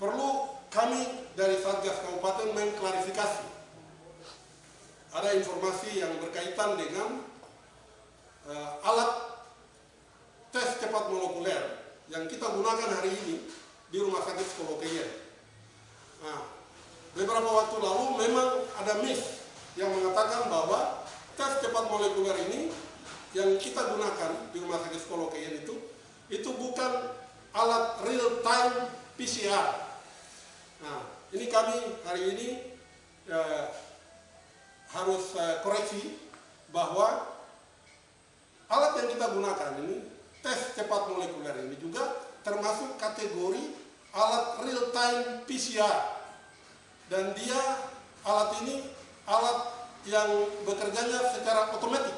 perlu kami dari Satgas Kabupaten mengklarifikasi. Ada informasi yang berkaitan dengan alat tes cepat molekuler yang kita gunakan hari ini di Rumah Sakit Psikologi. Nah, beberapa waktu lalu memang ada miss yang mengatakan bahwa tes cepat molekuler ini yang kita gunakan di Rumah Sakit Psikologi itu bukan alat real time PCR. Nah, ini kami hari ini harus koreksi bahwa alat yang kita gunakan ini, tes cepat molekuler ini juga termasuk kategori alat real time PCR. Dan alat ini alat yang bekerjanya secara otomatis.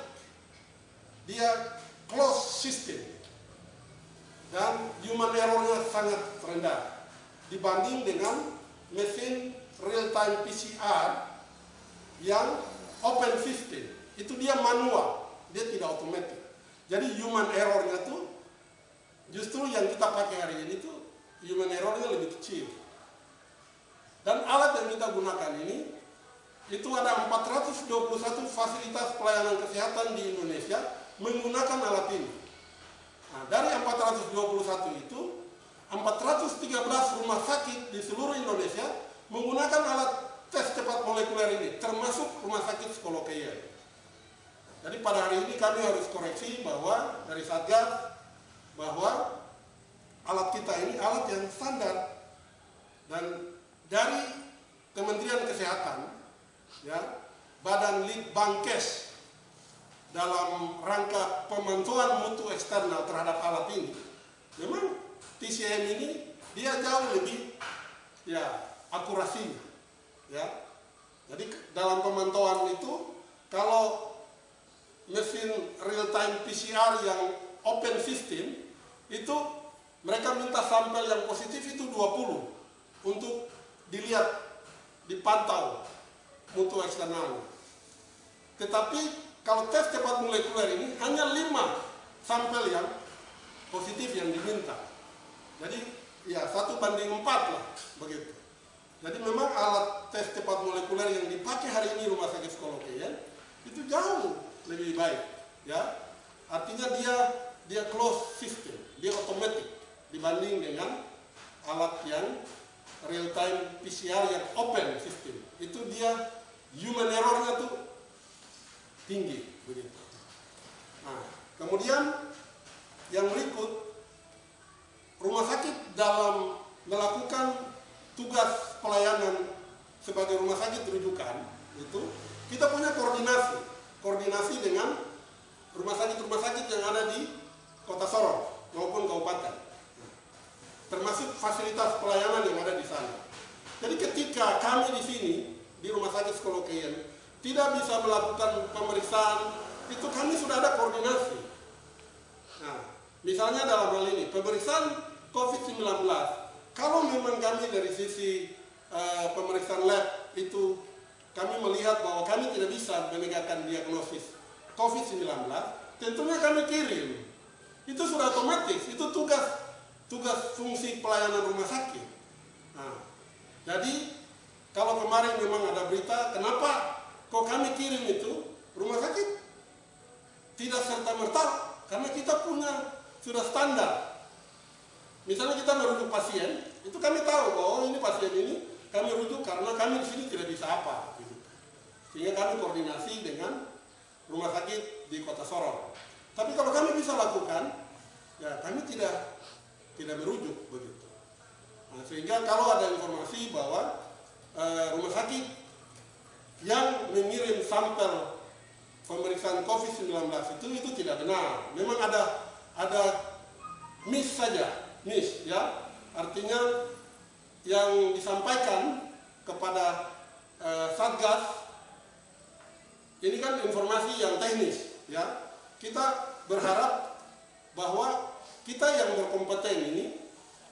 Dia closed system. Dan human error-nya sangat rendah dibanding dengan mesin real time PCR yang open system. Itu dia manual, dia tidak otomatis. Jadi human error-nya tuh justru yang kita pakai hari ini tuh human error-nya lebih kecil. Dan alat yang kita gunakan ini itu ada 421 fasilitas pelayanan kesehatan di Indonesia menggunakan alat ini. Nah, dari 421 itu 413 rumah sakit di seluruh Indonesia menggunakan alat tes cepat molekuler ini, termasuk Rumah Sakit Psikologi. Jadi pada hari ini kami harus koreksi bahwa dari Satgas bahwa alat kita ini alat yang standar, dan dari Kementerian Kesehatan, ya, Badan Litbangkes dalam rangka pemantauan mutu eksternal terhadap alat ini, memang TCM ini dia jauh lebih akurasinya, ya. Jadi dalam pemantauan itu kalau mesin real time PCR yang open system itu mereka minta sampel yang positif itu 20 untuk dilihat, dipantau mutu eksternal. Tetapi kalau tes cepat molekuler ini hanya 5 sampel yang positif yang diminta. Jadi ya 1:4 lah begitu. Jadi memang alat tes cepat molekuler yang dipakai hari ini Rumah Sakit Psikologi itu jauh lebih baik, ya. Artinya dia closed system, dia otomatis dibanding dengan alat yang real time PCR yang open system. Itu dia human error-nya tuh tinggi begitu. Nah, kemudian yang berikut, rumah sakit dalam melakukan tugas pelayanan sebagai rumah sakit rujukan itu kita punya koordinasi dengan rumah sakit yang ada di Kota Sorong maupun kabupaten, termasuk fasilitas pelayanan yang ada di sana. Jadi ketika kami di sini di Rumah Sakit Psikologi tidak bisa melakukan pemeriksaan, itu kami sudah ada koordinasi. Nah, misalnya dalam hal ini pemeriksaan COVID-19, kalau memang kami dari sisi pemeriksaan lab itu kami melihat bahwa kami tidak bisa menegakkan diagnosis COVID-19, tentunya kami kirim. Itu sudah otomatis, itu tugas fungsi pelayanan rumah sakit. Nah, jadi kalau kemarin memang ada berita, kenapa kok kami kirim itu, rumah sakit tidak serta-merta, karena kita punya sudah standar. Misalnya kita merujuk pasien, itu kami tahu bahwa ini pasien ini kami rujuk karena kami di sini tidak bisa apa, gitu. Sehingga kami koordinasi dengan rumah sakit di Kota Sorong. Tapi kalau kami bisa lakukan, ya kami tidak merujuk begitu. Nah, sehingga kalau ada informasi bahwa rumah sakit yang mengirim sampel pemeriksaan COVID-19 itu tidak benar. Memang ada miss saja, ya. Artinya yang disampaikan kepada Satgas ini kan informasi yang teknis, ya. Kita berharap bahwa kita yang berkompeten ini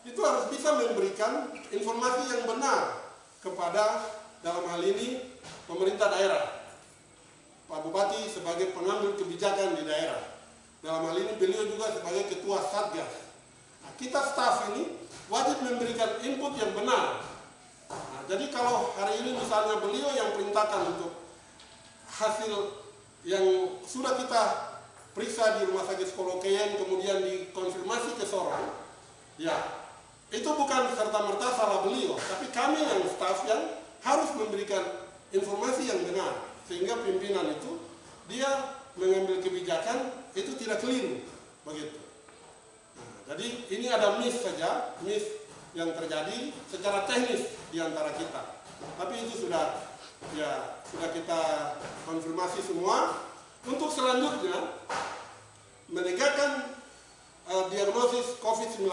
itu harus bisa memberikan informasi yang benar kepada, dalam hal ini, pemerintah daerah. Pak Bupati sebagai pengambil kebijakan di daerah. Dalam hal ini beliau juga sebagai ketua Satgas. Nah, kita staf ini wajib memberikan input yang benar. Nah, jadi kalau hari ini misalnya beliau yang perintahkan untuk hasil yang sudah kita periksa di Rumah Sakit Skolokeyen kemudian dikonfirmasi ke Sorong, ya itu bukan serta-merta salah beliau, tapi kami yang staf yang harus memberikan informasi yang benar, sehingga pimpinan itu dia mengambil kebijakan itu tidak keliru, begitu. Nah, jadi ini ada miss saja, miss yang terjadi secara teknis di antara kita. Tapi itu sudah kita konfirmasi semua. Untuk selanjutnya menegakkan diagnosis COVID-19,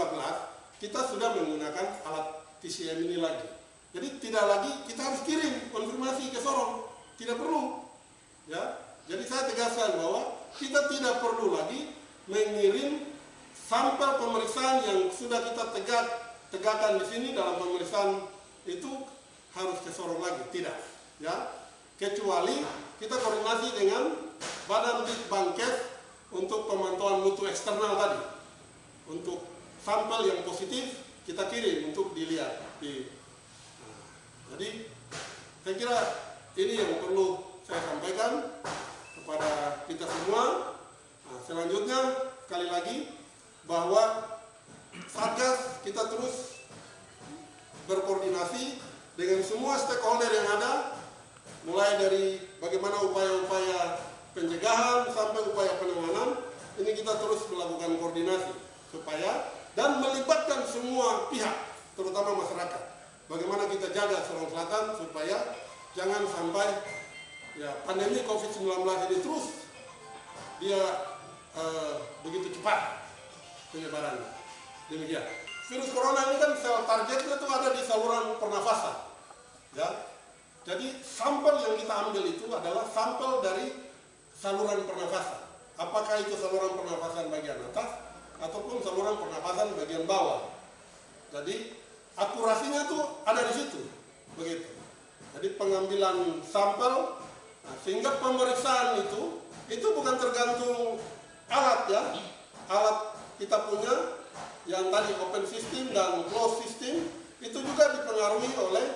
kita sudah menggunakan alat TCM ini lagi. Jadi tidak lagi kita harus kirim konfirmasi ke Sorong, tidak perlu. Ya, jadi saya tegaskan bahwa kita tidak perlu lagi mengirim sampel pemeriksaan yang sudah kita tegakkan di sini dalam pemeriksaan itu harus ke Sorong lagi, tidak. Ya, kecuali kita koordinasi dengan Badan Litbangkes untuk pemantauan mutu eksternal tadi. Untuk sampel yang positif kita kirim untuk dilihat. Jadi saya kira ini yang perlu saya sampaikan kepada kita semua. Nah, selanjutnya sekali lagi bahwa Satgas kita terus berkoordinasi dengan semua stakeholder yang ada, mulai dari bagaimana upaya-upaya pencegahan sampai upaya penanganan. Ini kita terus melakukan koordinasi supaya dan melibatkan semua pihak, terutama masyarakat. Bagaimana kita jaga Sorong Selatan supaya jangan sampai pandemi COVID-19 ini terus dia begitu cepat penyebarannya. Demikian. Virus corona ini kan sel targetnya itu ada di saluran pernafasan. Ya. Jadi sampel yang kita ambil itu adalah sampel dari saluran pernafasan. Apakah itu saluran pernafasan bagian atas ataupun saluran pernafasan bagian bawah. Jadi akurasinya tuh ada di situ, begitu. Jadi pengambilan sampel, sehingga pemeriksaan itu bukan tergantung alat ya. Alat kita punya yang tadi open system dan closed system itu juga dipengaruhi oleh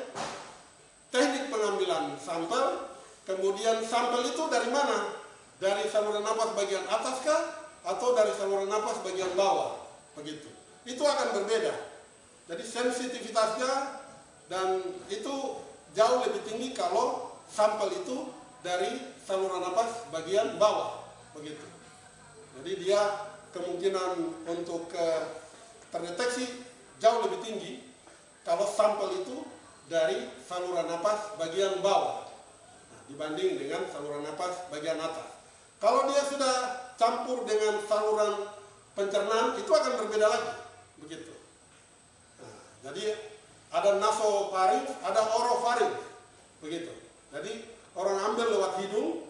teknik pengambilan sampel. Kemudian sampel itu dari mana? Dari saluran napas bagian atas kah? Atau dari saluran napas bagian bawah? Begitu. Itu akan berbeda. Jadi sensitivitasnya dan itu jauh lebih tinggi kalau sampel itu dari saluran napas bagian bawah. Begitu. Jadi dia kemungkinan untuk terdeteksi jauh lebih tinggi kalau sampel itu dari saluran napas bagian bawah dibanding dengan saluran napas bagian atas. Kalau dia sudah campur dengan saluran pencernaan itu akan berbeda lagi, begitu. Nah, jadi ada nasofaring, ada orofaring, begitu. Jadi orang ambil lewat hidung,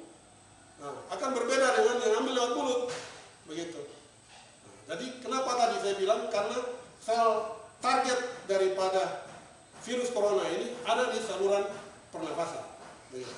akan berbeda dengan yang ambil lewat mulut, begitu. Nah, jadi kenapa tadi saya bilang karena sel target daripada virus corona ini ada di saluran pernafasan. Begitu.